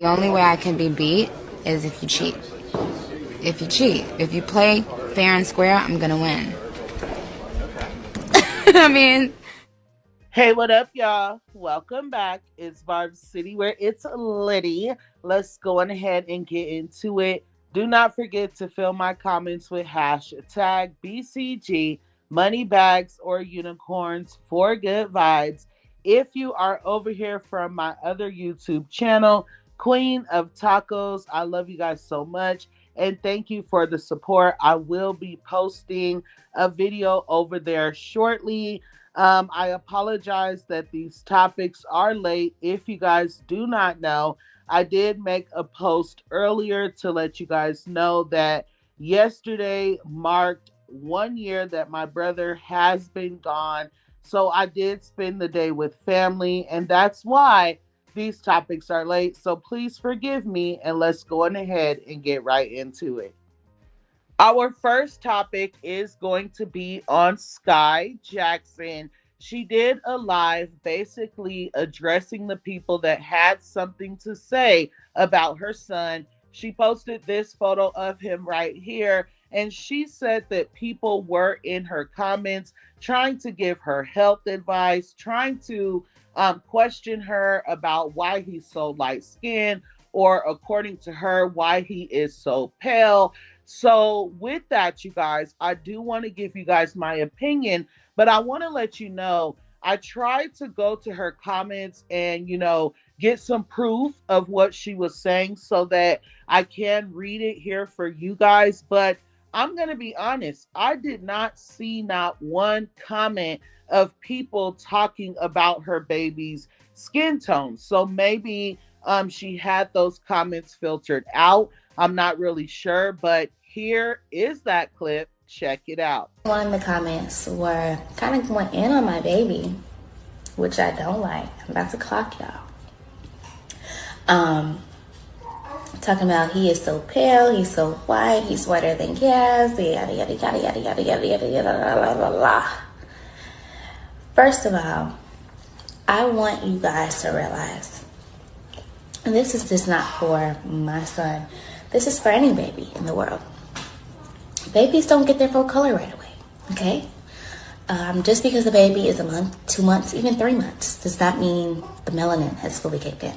The only way I can be beat is if you cheat. If you cheat. If you play fair and square, I'm gonna win. I mean, Hey, what up, y'all? Welcome back. It's Barb City where it's litty. Let's go on ahead and get into it. Do not forget to fill my comments with hashtag BCG, money bags or unicorns for good vibes. If you are over here from my other YouTube channel, Queen of Tacos, I love you guys so much. And thank you for the support. I will be posting a video over there shortly. I apologize that these topics are late. If you guys do not know, I did make a post earlier to let you guys know that yesterday marked 1 year that my brother has been gone. So I did spend the day with family, and that's why these topics are late. So please forgive me, and let's go on ahead and get right into it. Our first topic is going to be on Skai Jackson. She did a live basically addressing the people that had something to say about her son. She posted this photo of him right here, and she said that people were in her comments trying to give her health advice, trying to question her about why he's so light skinned, or according to her, why he is so pale. So, with that, you guys, I do want to give you guys my opinion, but I want to let you know I tried to go to her comments and, get some proof of what she was saying so that I can read it here for you guys. But I'm going to be honest, I did not see not one comment of people talking about her baby's skin tone. So maybe she had those comments filtered out. I'm not really sure, but here is that clip. Check it out. One of the comments were kind of going in on my baby, which I don't like. I'm about to clock y'all. Talking about he is so pale, he's so white, he's whiter than gas, yada yada yada yada yada yada yada yada. First of all, I want you guys to realize, and this is just not for my son. This is for any baby in the world. Babies don't get their full color right away, okay? Just because the baby is a month, 2 months, even 3 months, does not mean the melanin has fully kicked in.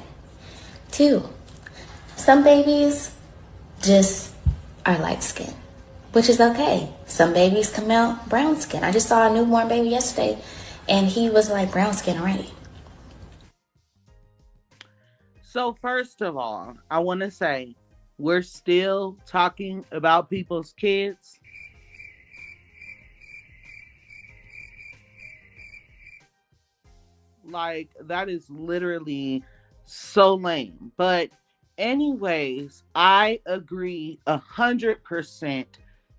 2, some babies just are light skin, which is okay. Some babies come out brown skin. I just saw a newborn baby yesterday, and he was like brown skin already. So, first of all, I want to say we're still talking about people's kids. Like, that is literally so lame. But, anyways, I agree 100%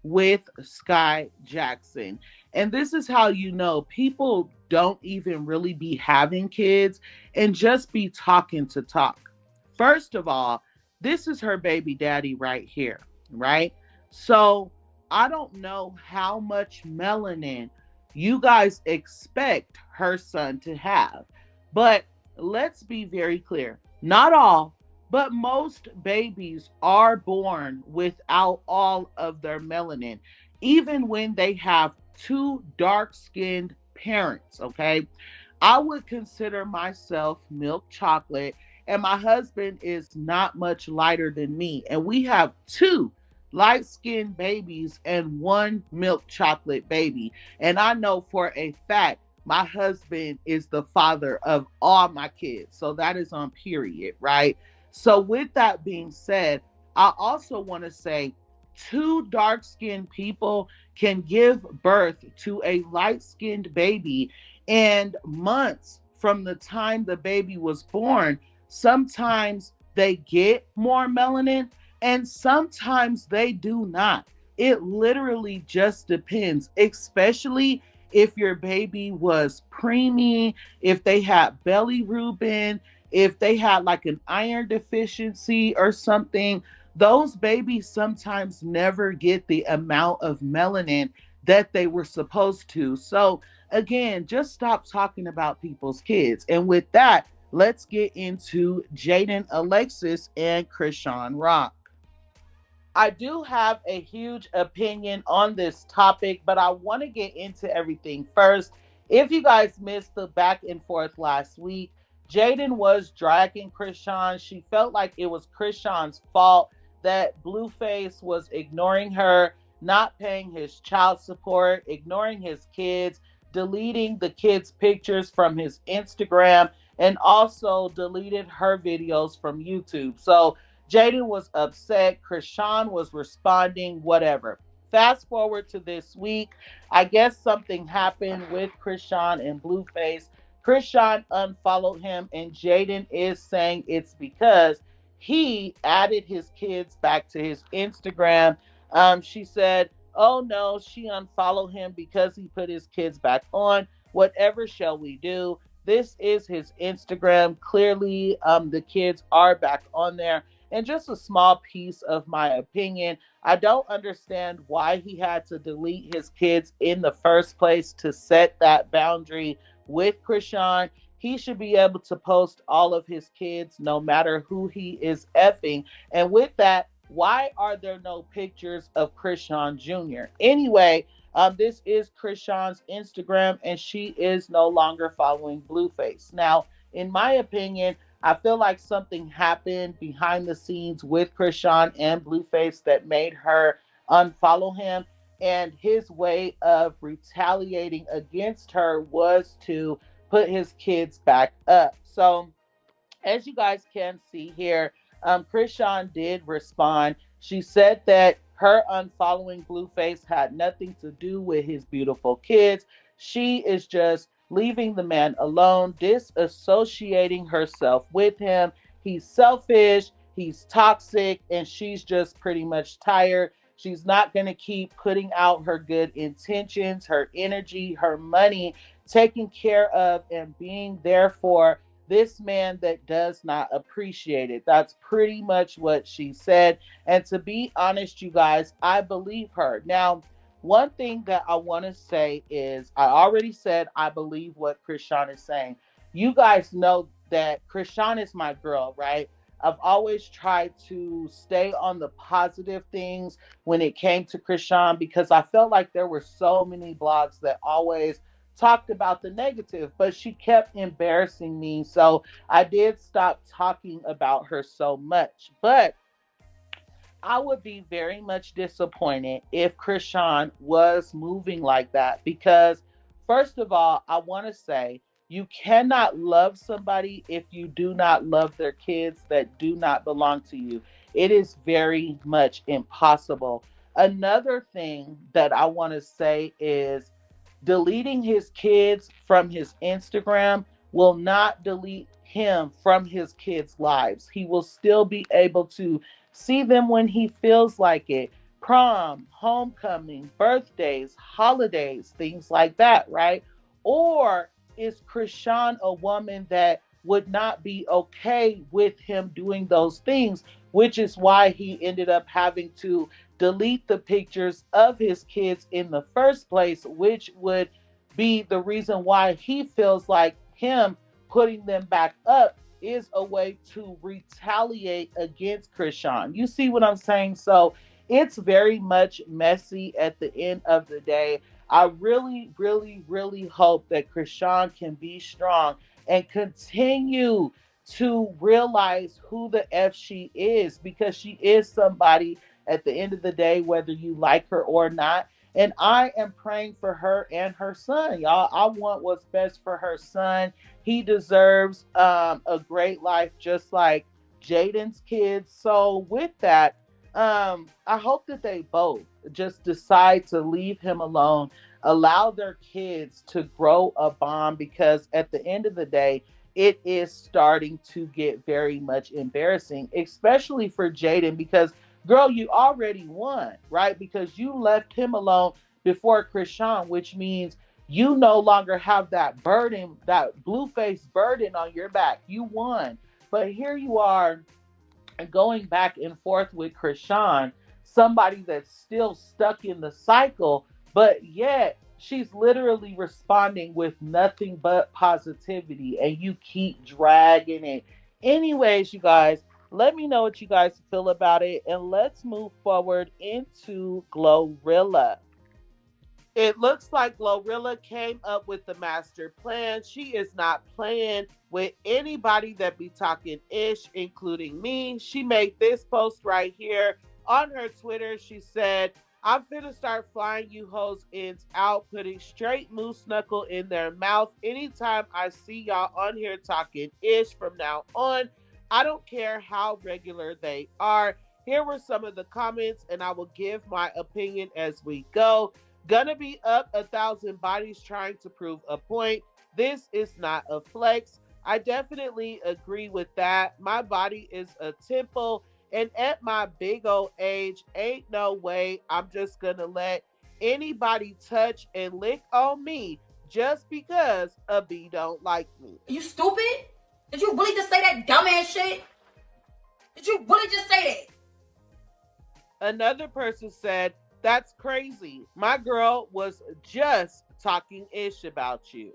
with Skai Jackson. And this is how you know people don't even really be having kids and just be talking to talk. First of all, this is her baby daddy right here, right? So I don't know how much melanin you guys expect her son to have. But let's be very clear. Not all, but most babies are born without all of their melanin, even when they have two dark skinned parents, okay? I would consider myself milk chocolate, and my husband is not much lighter than me. And we have two light skinned babies and one milk chocolate baby. And I know for a fact my husband is the father of all my kids. So that is on period, right? So, with that being said, I also want to say two dark skinned people can give birth to a light skinned baby, and months from the time the baby was born, sometimes they get more melanin and sometimes they do not. It literally just depends, especially if your baby was preemie, if they had belly Reuben, if they had like an iron deficiency or something. Those babies sometimes never get the amount of melanin that they were supposed to. So, again, just stop talking about people's kids. And with that, let's get into Jaidyn Alexis and Chrisean Rock. I do have a huge opinion on this topic, but I want to get into everything first. If you guys missed the back and forth last week, Jaidyn was dragging Chrisean. She felt like it was Chrisean's fault that Blueface was ignoring her, not paying his child support, ignoring his kids, deleting the kids' pictures from his Instagram, and also deleted her videos from YouTube. So Jaidyn was upset. Chrisean was responding, whatever. Fast forward to this week. I guess something happened with Chrisean and Blueface. Chrisean unfollowed him, and Jaidyn is saying it's because he added his kids back to his Instagram. She said, oh no, she unfollowed him because he put his kids back on. Whatever shall we do? This is his Instagram. Clearly, the kids are back on there. And just a small piece of my opinion, I don't understand why he had to delete his kids in the first place to set that boundary with Chrisean. He should be able to post all of his kids no matter who he is effing. And with that, why are there no pictures of Chrisean Jr.? Anyway, this is Chrisean's Instagram, and she is no longer following Blueface. Now, in my opinion, I feel like something happened behind the scenes with Chrisean and Blueface that made her unfollow him. And his way of retaliating against her was to put his kids back up. So, as you guys can see here, Chrisean did respond. She said that her unfollowing Blueface had nothing to do with his beautiful kids. She is just leaving the man alone, disassociating herself with him. He's selfish, he's toxic, and she's just pretty much tired. She's not going to keep putting out her good intentions, her energy, her money, taking care of and being there for this man that does not appreciate it. That's pretty much what she said. And to be honest, you guys, I believe her. Now, one thing that I want to say is I already said I believe what Chrisean is saying. You guys know that Chrisean is my girl, right? I've always tried to stay on the positive things when it came to Chrisean because I felt like there were so many blogs that always talked about the negative, but she kept embarrassing me. So I did stop talking about her so much. But I would be very much disappointed if Chrisean was moving like that because, first of all, I want to say you cannot love somebody if you do not love their kids that do not belong to you. It is very much impossible. Another thing that I want to say is deleting his kids from his Instagram will not delete him from his kids' lives. He will still be able to see them when he feels like it. Prom, homecoming, birthdays, holidays, things like that, right? Or is Chrisean a woman that would not be okay with him doing those things, which is why he ended up having to delete the pictures of his kids in the first place, which would be the reason why he feels like him putting them back up is a way to retaliate against Chrisean. You see what I'm saying? So it's very much messy at the end of the day. I really, really, really hope that Chrisean can be strong and continue to realize who the F she is, because she is somebody at the end of the day, whether you like her or not. And I am praying for her and her son, y'all. I want what's best for her son. He deserves a great life just like Jaidyn's kids. So with that, I hope that they both just decide to leave him alone, allow their kids to grow a bond, because at the end of the day, it is starting to get very much embarrassing, especially for Jaidyn, because girl, you already won, right? Because you left him alone before Chrisean, which means you no longer have that burden, that Blueface burden on your back. You won. But here you are going back and forth with Chrisean, somebody that's still stuck in the cycle, but yet she's literally responding with nothing but positivity, and you keep dragging it. Anyways, you guys, let me know what you guys feel about it, and let's move forward into Glorilla. It looks like Glorilla came up with the master plan. She is not playing with anybody that be talking ish, including me. She made this post right here on her Twitter. She said, I'm finna start flying you hoes ends out, putting straight moose knuckle in their mouth. Anytime I see y'all on here talking ish from now on, I don't care how regular they are. Here were some of the comments, and I will give my opinion as we go. Gonna be up 1,000 bodies trying to prove a point. This is not a flex. I definitely agree with that. My body is a temple, and at my big old age, ain't no way I'm just gonna let anybody touch and lick on me just because a bee don't like me. You stupid? Did you really just say that dumbass shit? Did you really just say that? Another person said, that's crazy. My girl was just talking ish about you.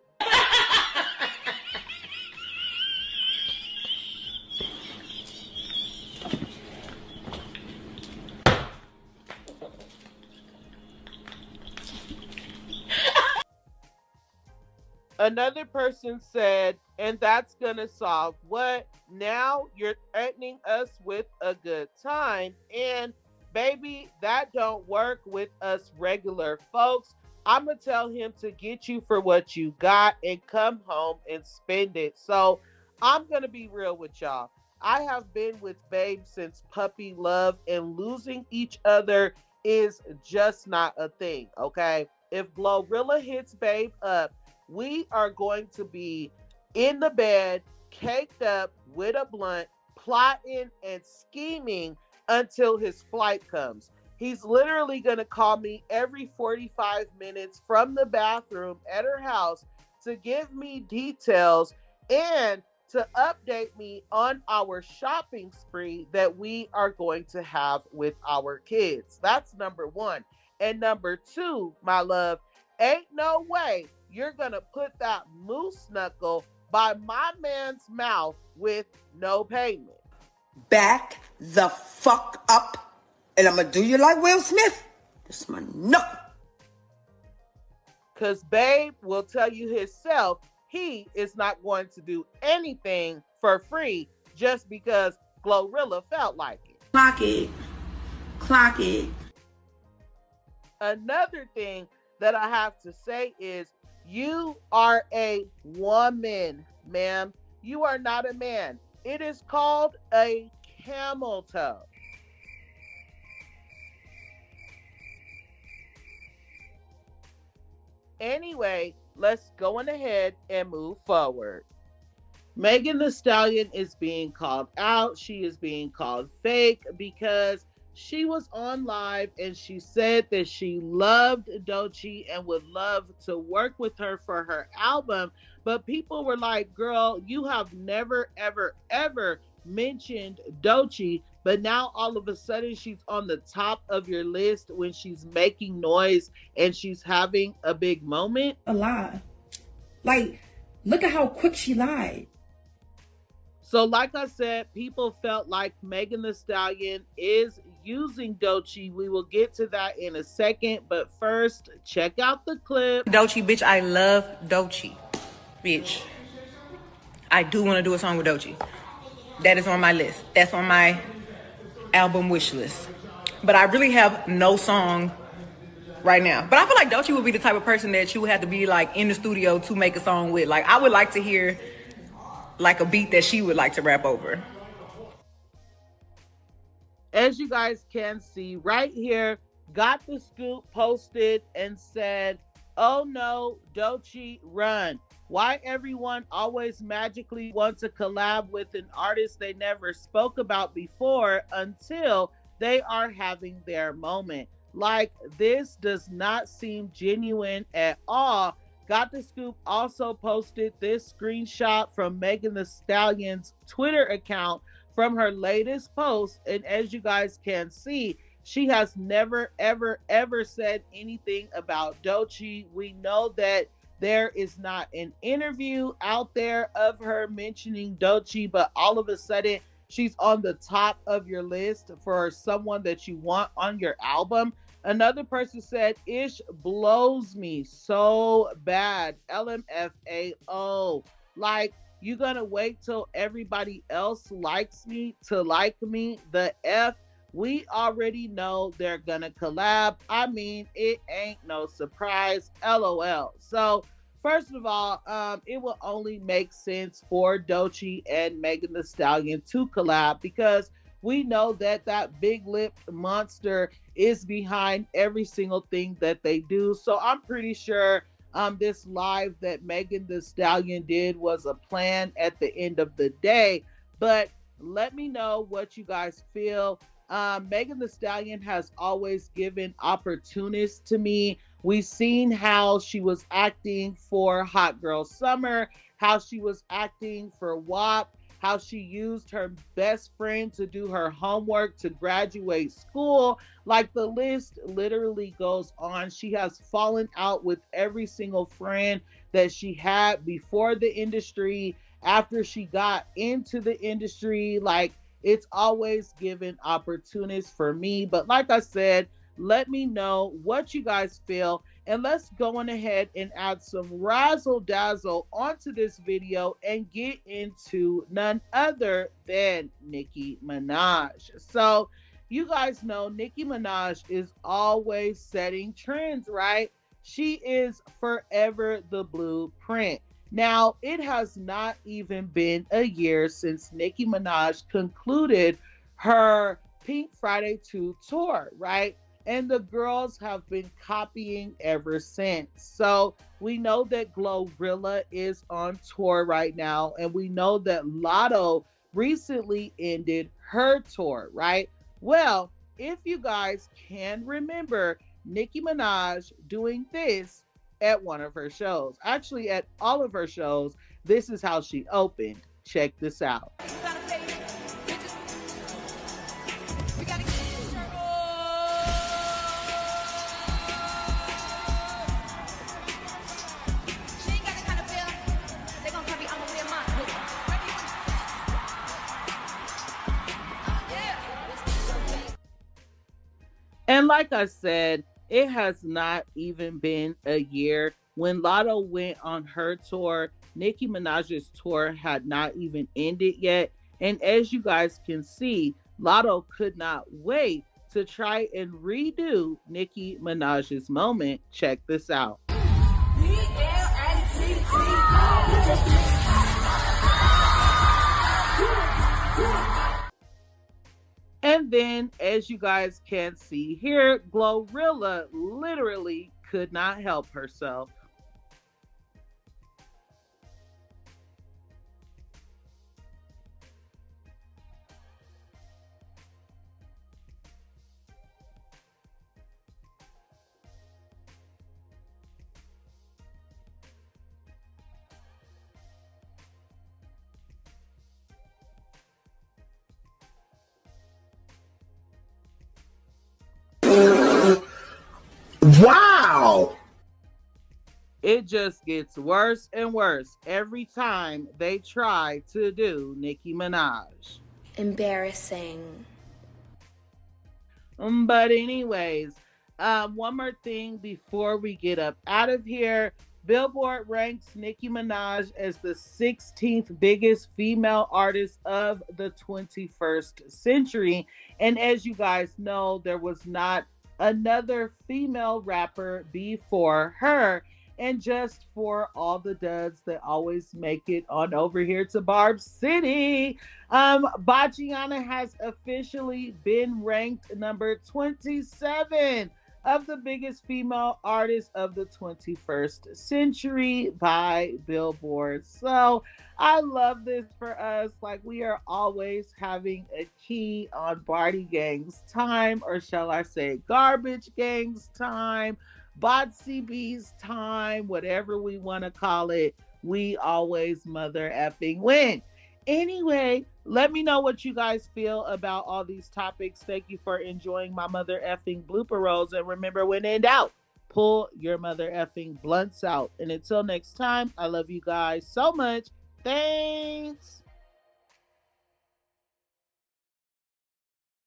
Another person said, and that's gonna solve what? Now you're threatening us with a good time, and baby, that don't work with us regular folks. I'm gonna tell him to get you for what you got and come home and spend it. So I'm gonna be real with y'all. I have been with Babe since puppy love, and losing each other is just not a thing, okay? If Glorilla hits Babe up, we are going to be in the bed, caked up with a blunt, plotting and scheming until his flight comes. He's literally going to call me every 45 minutes from the bathroom at her house to give me details and to update me on our shopping spree that we are going to have with our kids. That's number one. And number two, my love, ain't no way you're going to put that moose knuckle by my man's mouth with no payment. Back the fuck up, and I'm gonna do you like Will Smith. This is my knuckle. Because Babe will tell you himself he is not going to do anything for free just because Glorilla felt like it. Clock it. Clock it. Another thing that I have to say is, you are a woman, ma'am. You are not a man. It is called a camel toe. Anyway, let's go on ahead and move forward. Megan Thee Stallion is being called out. She is being called fake because she was on live and she said that she loved Doechii and would love to work with her for her album. But people were like, girl, you have never, ever, ever mentioned Doechii. But now all of a sudden she's on the top of your list when she's making noise and she's having a big moment. A lie. Like, look at how quick she lied. So like I said, people felt like Megan Thee Stallion is using Doechii. We will get to that in a second, but first, check out the clip. Doechii, bitch, I love Doechii. Bitch, I do want to do a song with Doechii. That is on my list. That's on my album wish list. But I really have no song right now. But I feel like Doechii would be the type of person that you would have to be like in the studio to make a song with. Like, I would like to hear like a beat that she would like to rap over. As you guys can see right here, Got the Scoop posted and said, oh no, Doechii, run. Why everyone always magically wants to collab with an artist they never spoke about before until they are having their moment. Like, this does not seem genuine at all. Got the Scoop also posted this screenshot from Megan Thee Stallion's Twitter account from her latest post. And as you guys can see, She has never, ever, ever said anything about Doechii. We know that there is not an interview out there of her mentioning Doechii, but all of a sudden she's on the top of your list for someone that you want on your album. Another person said, Ish blows me so bad. LMFAO. Like, you gonna wait till everybody else likes me to like me? The F. We already know they're gonna collab. I mean, it ain't no surprise. LOL. So, first of all, it will only make sense for Doechii and Megan Thee Stallion to collab because we know that that big-lipped monster is behind every single thing that they do. So I'm pretty sure this live that Megan Thee Stallion did was a plan at the end of the day. But let me know what you guys feel. Megan Thee Stallion has always given opportunists to me. We've seen how she was acting for Hot Girl Summer, how she was acting for WAP, how she used her best friend to do her homework to graduate school. Like, the list literally goes on. She has fallen out with every single friend that she had before the industry, after she got into the industry. Like, it's always given opportunists for me. But like I said, let me know what you guys feel. And let's go on ahead and add some razzle dazzle onto this video and get into none other than Nicki Minaj. So you guys know Nicki Minaj is always setting trends, right? She is forever the blueprint. Now, it has not even been a year since Nicki Minaj concluded her Pink Friday 2 tour, right? And the girls have been copying ever since. So we know that Glorilla is on tour right now. And we know that Lotto recently ended her tour, right? Well, if you guys can remember Nicki Minaj doing this at one of her shows, actually at all of her shows, this is how she opened. Check this out. And like I said, it has not even been a year. When Lotto went on her tour, Nicki Minaj's tour had not even ended yet. And as you guys can see, Lotto could not wait to try and redo Nicki Minaj's moment. Check this out. And then, as you guys can see here, Glorilla literally could not help herself. Wow! It just gets worse and worse every time they try to do Nicki Minaj. Embarrassing. But anyways, one more thing before we get up out of here. Billboard ranks Nicki Minaj as the 16th biggest female artist of the 21st century. And as you guys know, there was not another female rapper before her. And just for all the duds that always make it on over here to Barb City, Bachiana has officially been ranked number 27 of the biggest female artists of the 21st century by Billboard. So I love this for us. Like, we are always having a key on Barty Gang's time, or shall I say Garbage Gang's time, Botsy B's time, whatever we want to call it. We always mother effing win. Anyway, let me know what you guys feel about all these topics. Thank you for enjoying my mother effing blooper rolls. And remember, when in doubt, pull your mother effing blunts out. And until next time, I love you guys so much. Thanks.